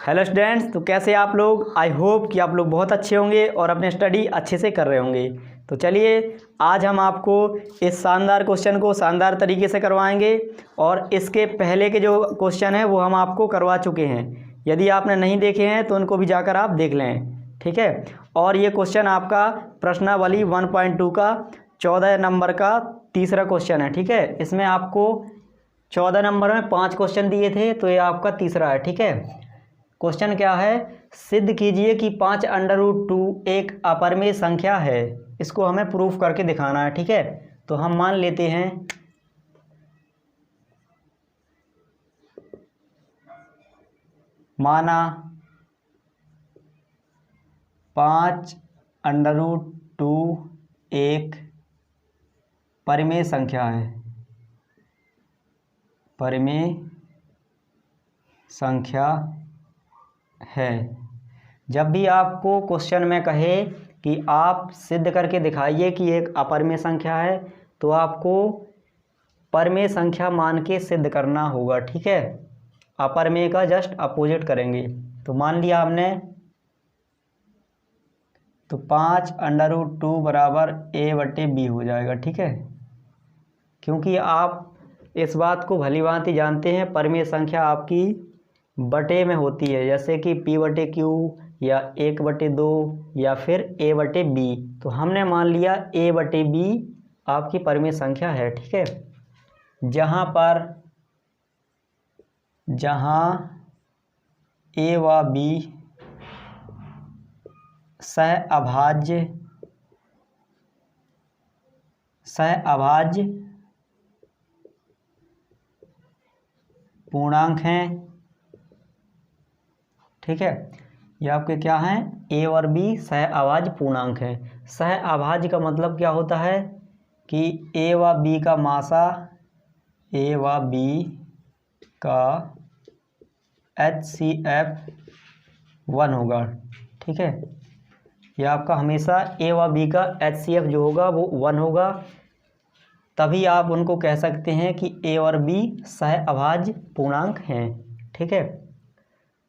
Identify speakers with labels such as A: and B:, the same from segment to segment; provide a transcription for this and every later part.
A: Hello students, तो कैसे आप लोग। आई होप कि आप लोग बहुत अच्छे होंगे और अपने स्टडी अच्छे से कर रहे होंगे। तो चलिए आज हम आपको इस शानदार क्वेश्चन को शानदार तरीके से करवाएंगे और इसके पहले के जो क्वेश्चन हैं वो हम आपको करवा चुके हैं। यदि आपने नहीं देखे हैं तो उनको भी जाकर आप देख लें, ठीक है। और ये क्वेश्चन आपका प्रश्नावली 1.2 का 14 नंबर का तीसरा क्वेश्चन है, ठीक है। इसमें आपको 14 नंबर में 5 क्वेश्चन दिए थे, तो ये आपका तीसरा है, ठीक है। क्वेश्चन क्या है, सिद्ध कीजिए कि 5√2 एक अपरिमेय संख्या है। इसको हमें प्रूफ करके दिखाना है, ठीक है। तो हम मान लेते हैं माना 5√2 एक परिमेय संख्या है। परिमेय संख्या है। जब भी आपको क्वेश्चन में कहे कि आप सिद्ध करके दिखाइए कि एक अपरिमेय संख्या है, तो आपको परिमेय संख्या मान के सिद्ध करना होगा, ठीक है। अपरिमेय का जस्ट अपोजिट करेंगे। तो मान लिया हमने, तो 5√2 बराबर a/b हो जाएगा, ठीक है। क्योंकि आप इस बात को भली भांति जानते हैं, परिमेय संख्या आपकी बटे में होती है, जैसे कि p/q या 1/2 या फिर a/b। तो हमने मान लिया a/b आपकी परिमेय संख्या है, ठीक है। जहाँ a व b सहअभाज्य पूर्णांक हैं, ठीक है। ये आपके क्या हैं, a और b सहअभाज्य पूर्णांक हैं। सहअभाज्य का मतलब क्या होता है कि a व b का मासा a व b का HCF 1 होगा, ठीक है। यह आपका हमेशा a व b का HCF जो होगा वो 1 होगा। तभी आप उनको कह सकते हैं कि a और b सहअभाज्य पूर्णांक हैं, ठीक है।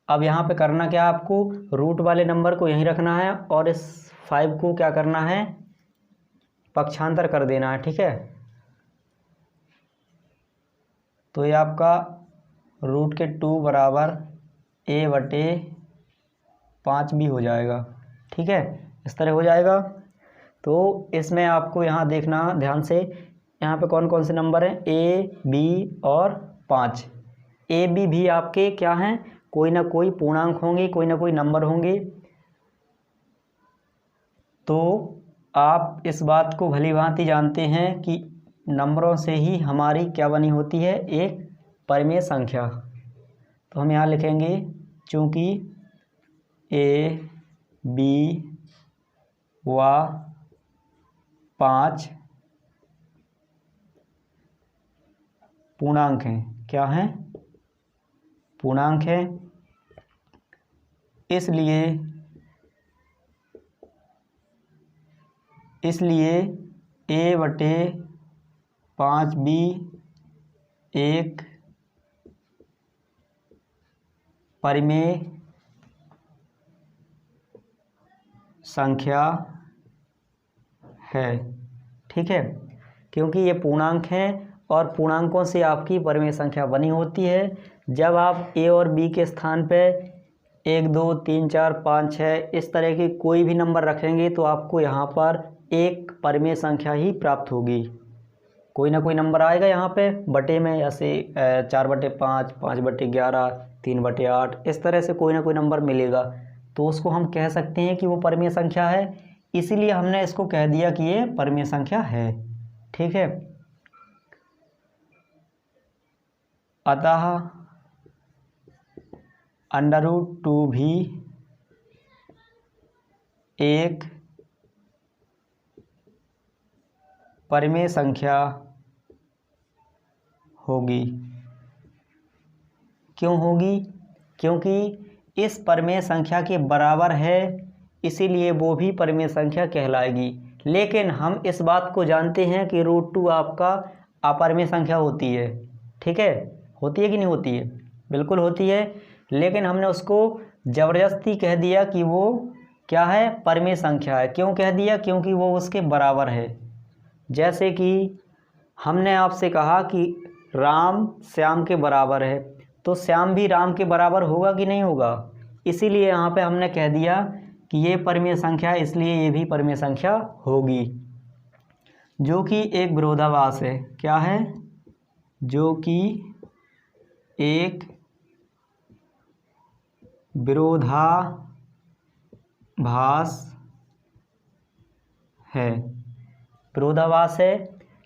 A: अब यहाँ पे करना क्या, आपको रूट वाले नंबर को यहीं रखना है और इस 5 को क्या करना है, पक्षांतर कर देना है, ठीक है। तो ये आपका √2 बराबर a/5 भी हो जाएगा, ठीक है। इस तरह हो जाएगा। तो इसमें आपको यहाँ देखना ध्यान से, यहाँ पे कौन कौन से नंबर हैं, a, b और 5। a, b भी आपके क्या हैं, कोई ना कोई पूर्णांक होंगे, कोई ना कोई नंबर होंगे। तो आप इस बात को भली भांति जानते हैं कि नंबरों से ही हमारी क्या बनी होती है, एक परिमेय संख्या। तो हम यहाँ लिखेंगे, चूँकि a, b व 5 पूर्णांक हैं, क्या हैं, पूर्णांक हैं, इसलिए a/5b एक परिमेय संख्या है, ठीक है। क्योंकि ये पूर्णांक हैं और पूर्णांकों से आपकी परिमेय संख्या बनी होती है। जब आप a और b के स्थान पे 1, 2, 3, 4, 5, 6 इस तरह के कोई भी नंबर रखेंगे तो आपको यहाँ पर एक परिमेय संख्या ही प्राप्त होगी। कोई ना कोई नंबर आएगा यहाँ पे बटे में, जैसे 4/5, 5/11, 3/8, इस तरह से कोई ना कोई नंबर मिलेगा। तो उसको हम कह सकते हैं कि वो परिमेय संख्या है। इसीलिए हमने इसको कह दिया कि ये परिमेय संख्या है, ठीक है। अतः √2 भी एक परिमेय संख्या होगी। क्यों होगी, क्योंकि इस परिमेय संख्या के बराबर है, इसीलिए वो भी परिमेय संख्या कहलाएगी। लेकिन हम इस बात को जानते हैं कि √2 आपका अपरिमेय संख्या होती है, ठीक है। होती है कि नहीं होती है, बिल्कुल होती है। लेकिन हमने उसको ज़बरदस्ती कह दिया कि वो क्या है, परिमेय संख्या है। क्यों कह दिया? क्योंकि वो उसके बराबर है। जैसे कि हमने आपसे कहा कि राम श्याम के बराबर है, तो श्याम भी राम के बराबर होगा कि नहीं होगा? इसीलिए यहाँ पे हमने कह दिया कि ये परिमेय संख्या है, इसलिए ये भी परिमेय संख्या होगी, जो कि एक विरोधाभास है। क्या है? जो कि एक विरोधाभास है। विरोधाभास है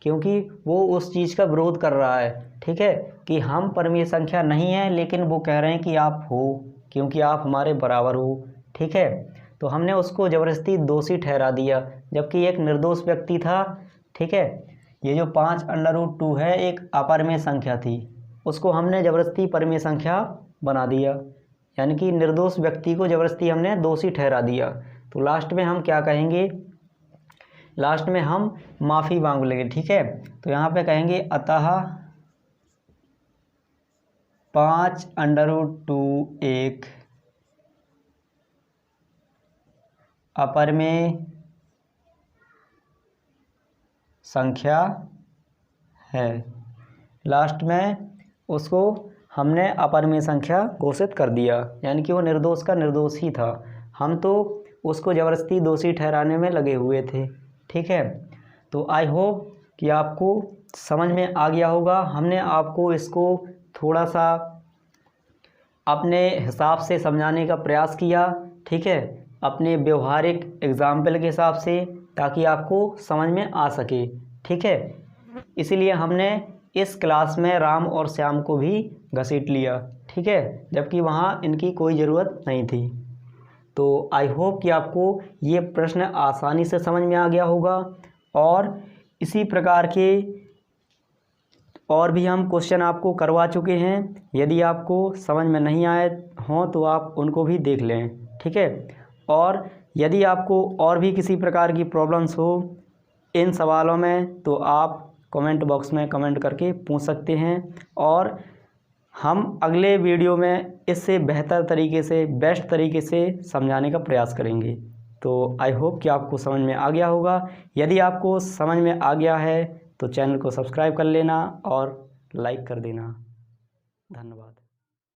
A: क्योंकि वो उस चीज़ का विरोध कर रहा है, ठीक है, कि हम परिमेय संख्या नहीं है, लेकिन वो कह रहे हैं कि आप हो, क्योंकि आप हमारे बराबर हो, ठीक है। तो हमने उसको ज़बरदस्ती दोषी ठहरा दिया, जबकि एक निर्दोष व्यक्ति था, ठीक है। ये जो 5√2 है एक अपरिमेय संख्या थी, उसको हमने ज़बरदस्ती परिमेय संख्या बना दिया, यानी कि निर्दोष व्यक्ति को ज़बरदस्ती हमने दोषी ठहरा दिया। तो लास्ट में हम क्या कहेंगे? लास्ट में हम माफ़ी मांग लेंगे, ठीक है। तो यहाँ पे कहेंगे अतः 5√2 एक अपरिमेय संख्या है। लास्ट में उसको हमने अपरिमेय संख्या घोषित कर दिया, यानी कि वो निर्दोष का निर्दोष ही था, हम तो उसको ज़बरदस्ती दोषी ठहराने में लगे हुए थे, ठीक है। तो आई होप कि आपको समझ में आ गया होगा। हमने आपको इसको थोड़ा सा अपने हिसाब से समझाने का प्रयास किया, ठीक है, अपने व्यवहारिक एग्जाम्पल के हिसाब से, ताकि आपको समझ में आ सके, ठीक है। इसीलिए हमने इस क्लास में राम और श्याम को भी घसीट लिया, ठीक है, जबकि वहाँ इनकी कोई ज़रूरत नहीं थी। तो आई होप कि आपको ये प्रश्न आसानी से समझ में आ गया होगा, और इसी प्रकार के और भी हम क्वेश्चन आपको करवा चुके हैं। यदि आपको समझ में नहीं आए हों तो आप उनको भी देख लें, ठीक है। और यदि आपको और भी किसी प्रकार की प्रॉब्लम्स हो इन सवालों में, तो आप कमेंट बॉक्स में कमेंट करके पूछ सकते हैं, और हम अगले वीडियो में इससे बेहतर तरीके से, बेस्ट तरीके से समझाने का प्रयास करेंगे। तो आई होप कि आपको समझ में आ गया होगा। यदि आपको समझ में आ गया है तो चैनल को सब्सक्राइब कर लेना और लाइक कर देना। धन्यवाद।